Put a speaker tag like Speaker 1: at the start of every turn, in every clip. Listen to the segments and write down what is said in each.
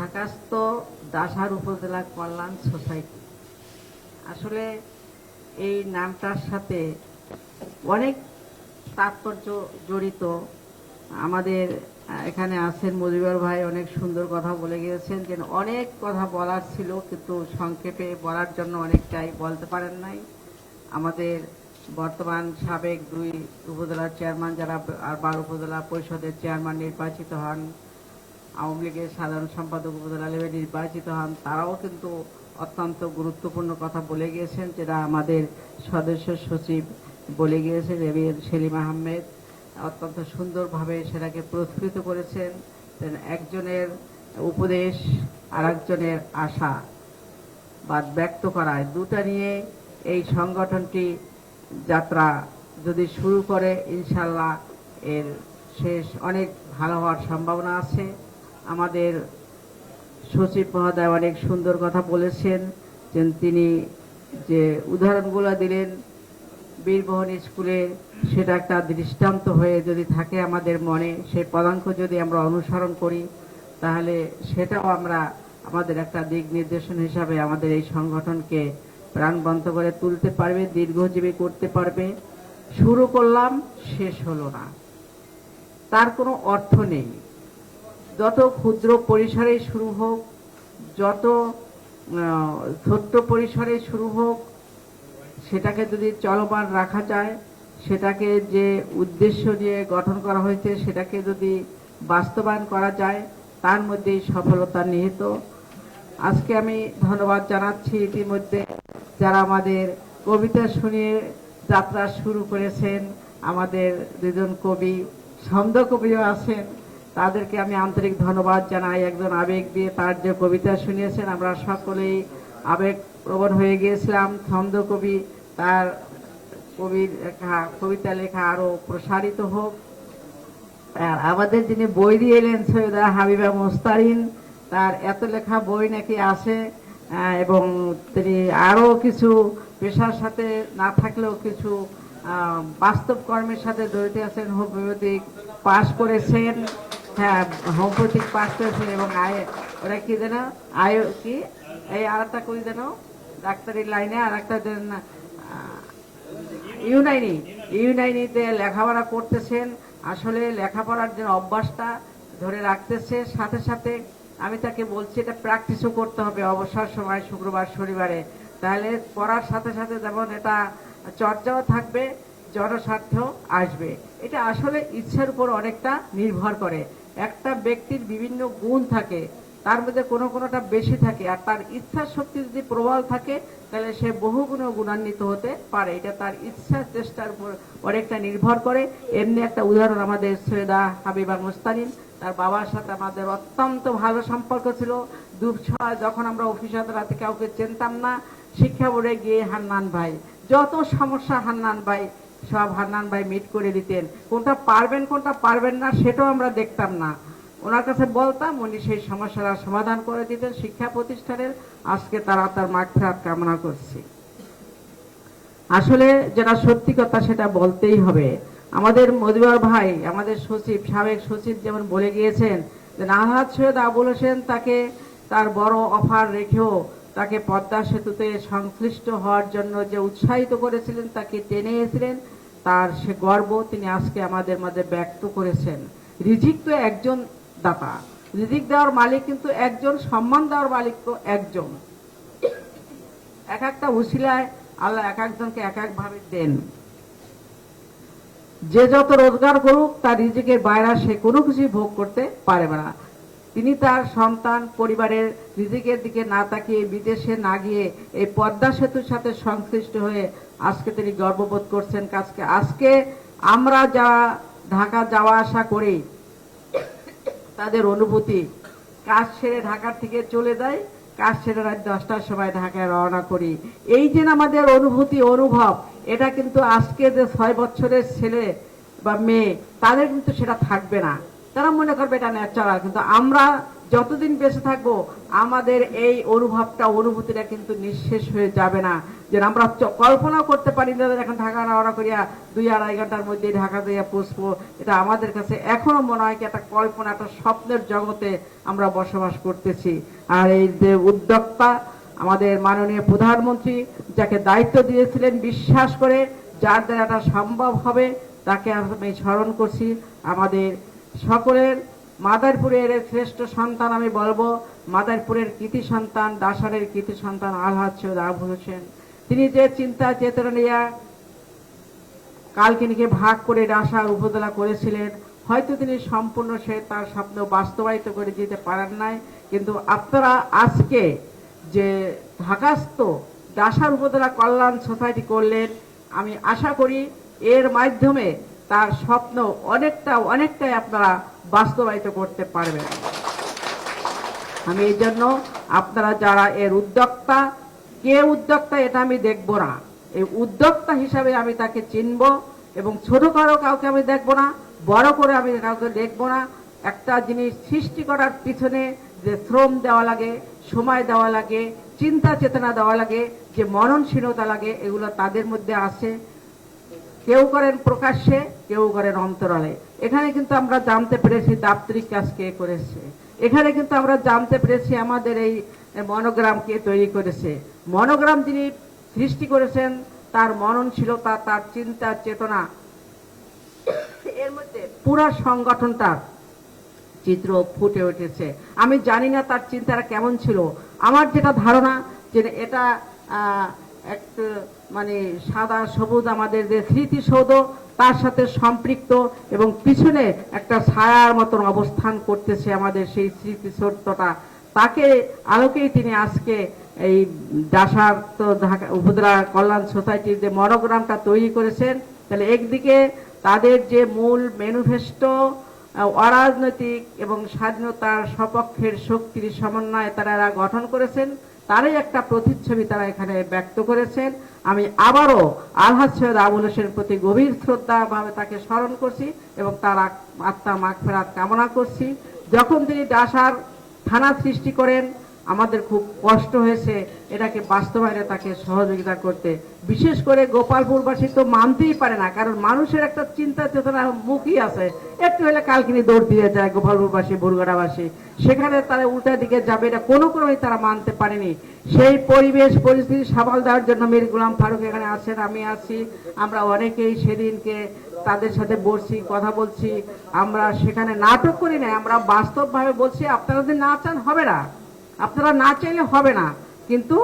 Speaker 1: ঢাকাস্থ দাসার উপজেলা কল্যাণ সোসাইটি। আসলে এই নামটার সাথে অনেক তাৎপর্য জড়িত। আমাদের এখানে আছেন মজিবর ভাই, অনেক সুন্দর কথা বলে গিয়েছেন, যে অনেক কথা বলার ছিল কিন্তু সংক্ষেপে বলার জন্য অনেকটাই বলতে পারেন নাই। আমাদের বর্তমান সাবেক 2 উপজেলার চেয়ারম্যান, যারা 12 উপজেলা পরিষদের চেয়ারম্যান নির্বাচিত হন, আওয়ামী লীগের সাধারণ সম্পাদক উপজেলা লেভেলে নির্বাচিত হন, তারাও কিন্তু অত্যন্ত গুরুত্বপূর্ণ কথা বলে গিয়েছেন, যেটা আমাদের সদস্য সচিব বলে গিয়েছেন সেলিম আহমেদ অত্যন্ত সুন্দরভাবে সেটাকে প্রস্ফুটিত করেছেন। একজনের উপদেশ আর একজনের আশা বা ব্যক্ত করায় দুটা নিয়ে এই সংগঠনটি যাত্রা যদি শুরু করে, ইনশাল্লাহ এর শেষ অনেক ভালো হওয়ার সম্ভাবনা আছে। আমাদের সচিব মহোদয় অনেক সুন্দর কথা বলেছেন, যে তিনি যে উদাহরণগুলো দিলেন বীরবহন স্কুলে, সেটা একটা দৃষ্টান্ত হয়ে যদি থাকে আমাদের মনে, সেই পদাঙ্ক যদি আমরা অনুসরণ করি, তাহলে সেটাও আমরা আমাদের একটা দিক নির্দেশন হিসাবে আমাদের এই সংগঠনকে প্রাণবন্ত করে তুলতে পারবে, দীর্ঘজীবী করতে পারবে। শুরু করলাম, শেষ হলো না, তার কোনো অর্থ নেই। যত ক্ষুদ্র পরিসরে শুরু হোক, যত ছোট্ট পরিসরে শুরু হোক, সেটাকে যদি চলমান রাখা যায়, সেটাকে যে উদ্দেশ্য নিয়ে গঠন করা হয়েছে সেটাকে যদি বাস্তবায়ন করা যায়, তার মধ্যেই সফলতা নিহিত। আজকে আমি ধন্যবাদ জানাচ্ছি ইতিমধ্যে যারা আমাদের কবিতা শুনিয়ে যাত্রা শুরু করেছেন, আমাদের 2 জন কবি, ছন্দ কবিও আছেন, তাদেরকে আমি আন্তরিক ধন্যবাদ জানাই। একজন আবেগ দিয়ে তার যে কবিতা শুনিয়েছেন, আমরা সকলেই আবেগ প্রবণ হয়ে গিয়েছিলাম। ছন্দ কবি, তার কবিতা লেখা আরো প্রসারিত হোক। আর আমাদের যিনি বই দিয়ে এলেন সৈয়দা হাবিবা মোস্তারিন, তার এত লেখা বই নাকি আছে, এবং তিনি আরো কিছু পেশার সাথে না থাকলেও কিছু বাস্তব কর্মের সাথে জড়িত আছেন। হোমিওপ্যাথিক পাশ করেছেন, হ্যাঁ হোমিওপ্যাথিক পাশ করেছেন, এবং ওরা কি যেন কি এই আর একটা কই যেন ডাক্তারি লাইনে আর একটা ইউনাইনিতে লেখাপড়া করতেছেন। আসলে লেখাপড়ার যে অভ্যাসটা ধরে রাখতেছে, সাথে সাথে আমি তাকে বলছি এটা প্র্যাকটিসও করতে হবে অবসর সময়, শুক্রবার শনিবারে, তাহলে পড়ার সাথে সাথে যেমন এটা চর্চাও থাকবে, জনস্বার্থ আসবে। এটা আসলে ইচ্ছার উপর অনেকটা নির্ভর করে। একটা ব্যক্তির বিভিন্ন গুণ থাকে, তার মধ্যে কোনোটা বেশি থাকে, আর তার ইচ্ছা শক্তি যদি প্রবল থাকে, তাহলে সে বহু গুণে গুণান্বিত হতে পারে। এটা তার ইচ্ছা চেষ্টার উপর অনেকটা নির্ভর করে। এমনি একটা উদাহরণ আমাদের সৈয়দা হাবিবা মুস্তানিন, তার বাবার সাথে আমাদের অত্যন্ত ভালো সম্পর্ক ছিল। যখন আমরা অফিস আদালতে কাউকে চিনতাম না, শিক্ষা বোর্ডে গিয়ে হান্নান ভাই, যত সমস্যা হান্নান ভাই, সব হান্নান ভাই মিট করে দিতেন। কোনটা পারবেন কোনটা পারবেন না সেটাও আমরা দেখতাম না, ওনার কাছে বলতাম, উনি সেই সমস্যার সমাধান করে দিতেন শিক্ষা প্রতিষ্ঠানের। আজকে তারা তার মাগফিরাত কামনা করছি। আসলে যেটা সত্যি কথা সেটা বলতেই হবে। আমাদের মজিবর ভাই, আমাদের সচিব, সাবেক সচিব যেমন বলে গিয়েছেন যে নাহাদ সৈয়দ আবুল হোসেন তাকে তার বড় অফার রেখেও তাকে পদ্মা সেতুতে সংশ্লিষ্ট হওয়ার জন্য যে উৎসাহিত করেছিলেন, তাকে টেনে এসেছিলেন, তার সে গর্ব তিনি আজকে আমাদের মাঝে ব্যক্ত করেছেন। রিজিক তো একজন দাতা, রিজিক দেওয়ার মালিক কিন্তু একজন, সম্মান দেওয়ার মালিক তো একজন। এক একটা উসিলায় আল্লাহ এক একজনকে এক এক ভাবে দেন। যে যত রোজগার করুক, তার রিজিকের বাইরে সে কোনো কিছুই ভোগ করতে পারবে না। তিনি তার সন্তান পরিবারের রিজিকের দিকে না তাকিয়ে, বিদেশে না গিয়ে এই পদ্মা সেতুর সাথে সংশ্লিষ্ট হয়ে আজকে তিনি গর্ববোধ করছেন। আজকে আমরা যারা ঢাকা যাওয়া আসা করি, তাদের অনুভূতি, কাজ সেরে ঢাকা থেকে চলে যায়, কাজ সেরে রাত 10টার সময় ঢাকায় রওনা করি। এই যে আমাদের অনুভূতি, অনুভব, এটা কিন্তু আজকে যে 6 বছরের ছেলে বা মেয়ে, তাদের কিন্তু সেটা থাকবে না। তারা মনে করবে এটা ন্যাচারাল। কিন্তু আমরা যতদিন বেঁচে থাকবো আমাদের এই অনুভূতিটা কিন্তু নিঃশেষ হয়ে যাবে না। যে আমরা কল্পনা করতে পারি না এখন ঢাকা রওনা করিয়া 2-2.5 ঘন্টার মধ্যে ঢাকা দিয়ে পৌঁছবো, এটা আমাদের কাছে এখনো মনে হয় কি একটা কল্পনা, একটা স্বপ্নের জগতে আমরা বসবাস করতেছি। আর এই যে উদ্যোক্তা আমাদের মাননীয় প্রধানমন্ত্রী যাকে দায়িত্ব দিয়েছিলেন বিশ্বাস করে, যার দ্বারা এটা সম্ভব হবে, তাকে আমি স্মরণ করছি। আমাদের সকলের মাদারীপুরের শ্রেষ্ঠ সন্তান আমি বলবো, মাদারীপুরের কৃতি সন্তান, ডাসারের কৃতি সন্তান আলহাজ সৈয়দ আবুল হোসেন। তিনি যে চিন্তা চেতনা নিয়ে কালকিনিকে ভাগ করে ডাসার উপজেলা করেছিলেন, হয়তো তিনি সম্পূর্ণ তার স্বপ্ন বাস্তবায়িত করে যেতে পারেন নাই, কিন্তু আপনারা আজকে যে ঢাকাস্থ ডাসার উপজেলা কল্যাণ সোসাইটি করলেন, আমি আশা করি এর মাধ্যমে তার স্বপ্ন অনেকটাই আপনারা বাস্তবায়িত করতে পারবেন। আমি এই জন্য আপনারা যারা এর উদ্যোক্তা, কে উদ্যোক্তা এটা আমি দেখব না, এই উদ্যোক্তা হিসাবে আমি তাকে চিনব এবং ছোট কাউকে আমি দেখব না, বড় করে আমি কাউকে দেখব না। একটা জিনিস সৃষ্টি করার পিছনে যে শ্রম দেওয়া লাগে, সময় দেওয়া লাগে, চিন্তা চেতনা দেওয়া লাগে, যে মননশীলতা লাগে, এগুলো তাদের মধ্যে আছে। কেউ করেন প্রকাশ্যে, কেউ করেন অন্তরালে। এখানে কিন্তু আমরা জানতে পেরেছি দাপ্তরিক কাজ কে করেছে, এখানে কিন্তু আমরা জানতে পেরেছি আমাদের এই মনোগ্রাম কে তৈরি করেছে। মনোগ্রাম যিনি সৃষ্টি করেছেন তার মননশীলতা, তার চিন্তা চেতনা, এর মধ্যে পুরা সংগঠনটার চিত্র ফুটে উঠেছে। আমি জানি না তার চিন্তাটা কেমন ছিল, আমার যেটা ধারণা যে এটা একটা মানে সাদা সবুজ আমাদের যে স্মৃতিসৌধ তার সাথে সম্পৃক্ত এবং পিছনে একটা ছায়ার মতন অবস্থান করতেছে আমাদের সেই স্মৃতিসৌধটা, তাকে আলোকেই তিনি আজকে এই ডাসার তো ঢাকা উপজেলা কল্যাণ সোসাইটির যে মনোগ্রামটা তৈরি করেছেন। তাহলে একদিকে তাদের যে মূল ম্যানিফেস্টো অরাজনৈতিক এবং স্বাধীনতার সপক্ষের শক্তির সমন্বয়ে তারা গঠন করেছেন, তারই একটা প্রতিচ্ছবি তারা এখানে ব্যক্ত করেছেন। আমি আবারও আলহাজ সৈয়দ আবুল হোসেনের প্রতি গভীর শ্রদ্ধা ভাবে তাকে স্মরণ করছি এবং তার আত্মার মাগফিরাত কামনা করছি। যখন তিনি ডাসার থানা সৃষ্টি করেন আমাদের খুব কষ্ট হয়েছে এটাকে বাস্তবায়নে তাকে সহযোগিতা করতে। বিশেষ করে গোপালপুরবাসী তো মানতেই পারে না, কারণ মানুষের একটা চিন্তা চেতনা মুখই আছে, একটু হলে কালকিনি দৌড় দিয়ে যায় গোপালপুরবাসী, বরগুড়াবাসী, সেখানে তারা উল্টা দিকে যাবে এটা কোনো ক্রমেই তারা মানতে পারেনি। সেই পরিবেশ পরিস্থিতি সামাল দেওয়ার জন্য মীর গোলাম ফারুক এখানে আছেন, আমি আছি, আমরা অনেকেই সেদিনকে তাদের সাথে বসছি, কথা বলছি। আমরা সেখানে নাটক করি না, আমরা বাস্তবভাবে বলছি আপনারা যদি না চান হবে না, আপনারা না চাইলে হবে না, কিন্তু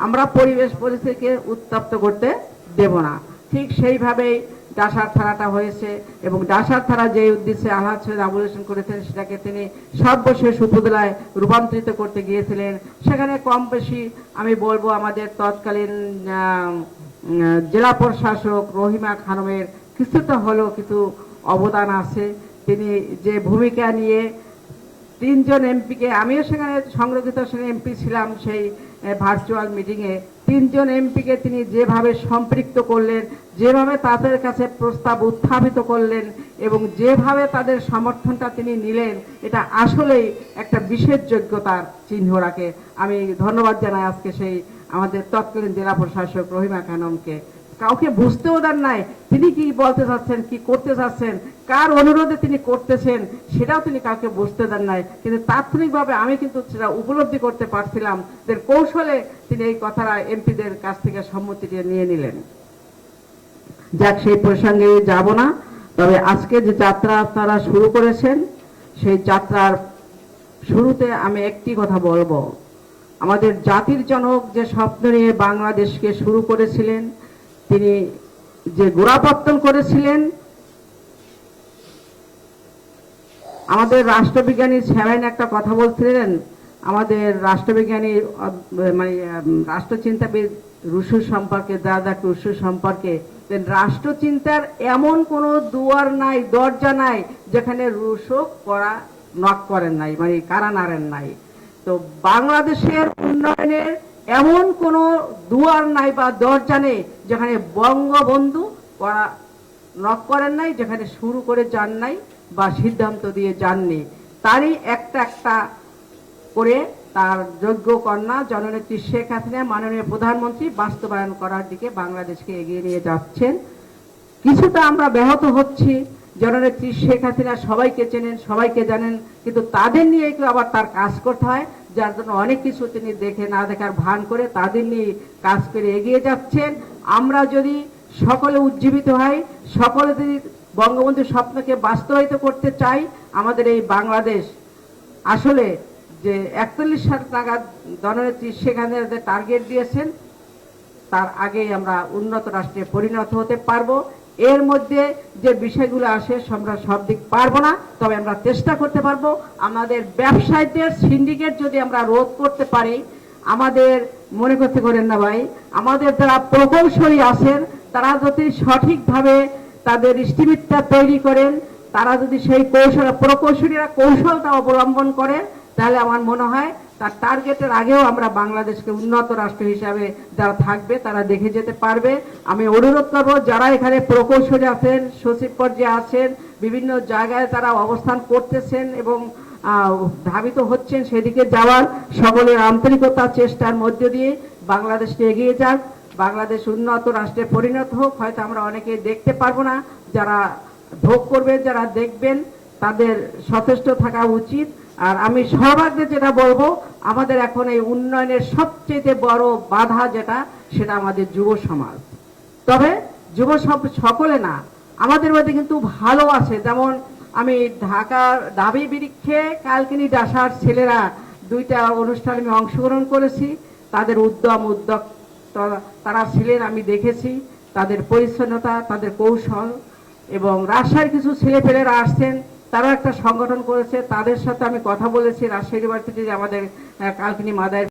Speaker 1: আমরা পরিবেশ পরিস্থিতিকে উত্তপ্ত করতে দেব না। ঠিক সেইভাবেই ডাসার থানাটা হয়েছে এবং ডাসার থানা যে উদ্দেশ্যে আলহাজ সৈয়দ আবুল হোসেন করেছেন সেটাকে তিনি সর্বশেষ উপজেলায় রূপান্তরিত করতে গিয়েছিলেন। সেখানে কম বেশি আমি বলবো আমাদের তৎকালীন জেলা প্রশাসক রহিমা খানমের কিছুটা হলেও কিছু অবদান আছে। তিনি যে ভূমিকা নিয়ে 3 জন এমপিকে, আমিও সেখানে সংরক্ষিত আসনে এমপি ছিলাম, সেই ভার্চুয়াল মিটিংয়ে 3 জন এমপিকে তিনি যেভাবে সম্পৃক্ত করলেন, যেভাবে তাদের কাছে প্রস্তাব উত্থাপিত করলেন এবং যেভাবে তাদের সমর্থনটা তিনি নিলেন, এটা আসলেই একটা বিশেষ যোগ্যতার চিহ্ন রাখে। আমি ধন্যবাদ জানাই আজকে সেই আমাদের তৎকালীন জেলা প্রশাসক রহিমা খানমকে। কাউকে বুঝতেও দেন নাই তিনি কি বলতে চাচ্ছেন, কি করতে চাচ্ছেন, কার অনুরোধে তিনি করতেছেন সেটাও তিনি কাউকে বুঝতে দেন নাই, কিন্তু তাৎক্ষণিকভাবে আমি কিন্তু সেটা উপলব্ধি করতে পারছিলাম যে কৌশলে তিনি এই কথাটা এমপিদের কাছ থেকে সম্মতিটি নিয়ে নিলেন। যাক, সেই প্রসঙ্গে যাব না, তবে আজকে যে যাত্রা আপনারা শুরু করেছেন সেই যাত্রার শুরুতে আমি একটি কথা বলবো, আমাদের জাতির জনক যে স্বপ্ন নিয়ে বাংলাদেশকে শুরু করেছিলেন, তিনি যে গোড়াপত্তন করেছিলেন, আমাদের রাষ্ট্রবিজ্ঞানী স্যালাইন একটা কথা বলছিলেন, আমাদের রাষ্ট্রবিজ্ঞানী মানে রাষ্ট্রচিন্তাবিদ রুশো সম্পর্কে, দাদা রুশো সম্পর্কে, রাষ্ট্রচিন্তার এমন কোনো দুয়ার নাই, দরজা নাই যেখানে রুশো নক করেন নাই, মানে কারা নাড়েন নাই। তো বাংলাদেশের উন্নয়নের এমন কোনো দুয়ার নাই বা দরজা নেই যেখানে বঙ্গবন্ধু নক করেন নাই, যেখানে শুরু করে যান নাই বা সিদ্ধান্ত দিয়ে যাননি। তারই একটা একটা করে তার যোগ্য কন্যা জননেত্রী শেখ হাসিনা মাননীয় প্রধানমন্ত্রী বাস্তবায়ন করার দিকে বাংলাদেশকে এগিয়ে নিয়ে যাচ্ছেন। কিছুটা আমরা ব্যাহত হচ্ছি। জননেত্রী শেখ হাসিনা সবাইকে চেনেন, সবাইকে জানেন, কিন্তু তাদের নিয়ে একটু আবার তার কাজ করতে হয়, যার জন্য অনেক কিছু তিনি দেখে না দেখার ভান করে তাদের নিয়ে কাজ করে এগিয়ে যাচ্ছেন। আমরা যদি সকলে উজ্জীবিত হই, সকলে যদি বঙ্গবন্ধুর স্বপ্নকে বাস্তবায়িত করতে চাই, আমাদের এই বাংলাদেশ আসলে যে 41 সাল নাগাদ জননেত্রী শেখ হাসিনা যে টার্গেট দিয়েছেন তার আগেই আমরা উন্নত রাষ্ট্রে পরিণত হতে পারবো। এর মধ্যে যে বিষয়গুলো আসে আমরা সব দিক পারবো না, তবে আমরা চেষ্টা করতে পারবো। আমাদের ব্যবসায়ীদের সিন্ডিকেট যদি আমরা রোধ করতে পারি, আমাদের মনে করতে করেন না ভাই, আমাদের যারা প্রকৌশলী আছেন তারা যদি সঠিকভাবে তাদের এস্টিমেটটা তৈরি করেন, তারা যদি সেই প্রকৌশলীরা কৌশলটা অবলম্বন করেন, তাহলে আমার মনে হয় তার টার্গেটের আগেও আমরা বাংলাদেশকে উন্নত রাষ্ট্র হিসাবে যারা থাকবে তারা দেখে যেতে পারবে। আমি অনুরোধ করব যারা এখানে প্রকৌশলী আছেন, সচিব পর্যায়ে আছেন, বিভিন্ন জায়গায় তারা অবস্থান করতেছেন এবং ধাবিত হচ্ছেন সেদিকে যাওয়ার, সকলের আন্তরিকতা চেষ্টার মধ্য দিয়ে বাংলাদেশকে এগিয়ে যাক, বাংলাদেশ উন্নত রাষ্ট্রে পরিণত হোক। হয়তো আমরা অনেকে দেখতে পারবো না, যারা ভোগ করবেন, যারা দেখবেন, তাদের সচেষ্ট থাকা উচিত। আর আমি সর্বাগ্রে যেটা বলবো, আমাদের এখন এই উন্নয়নের সবচেয়ে বড় বাধা যেটা, সেটা আমাদের যুব সমাজ। তবে যুব সকলে না, আমাদের মধ্যে কিন্তু ভালো আছে। যেমন আমি ঢাকার দাবি বৃক্ষে কালকিনি ডাসার ছেলেরা 2টা অনুষ্ঠানে আমি অংশগ্রহণ করেছি। তাদের উদ্যোগ তারা ছিলেন, আমি দেখেছি তাদের পরিচ্ছন্নতা, তাদের কৌশল। এবং রাজশাহীর কিছু ছেলেপেলেরা আসছেন, তারা একটা সংগঠন করেছে, তাদের সাথে আমি কথা বলেছি রাজশাহী ইউনিভার্সিটির আমাদের কালকিনি মাদার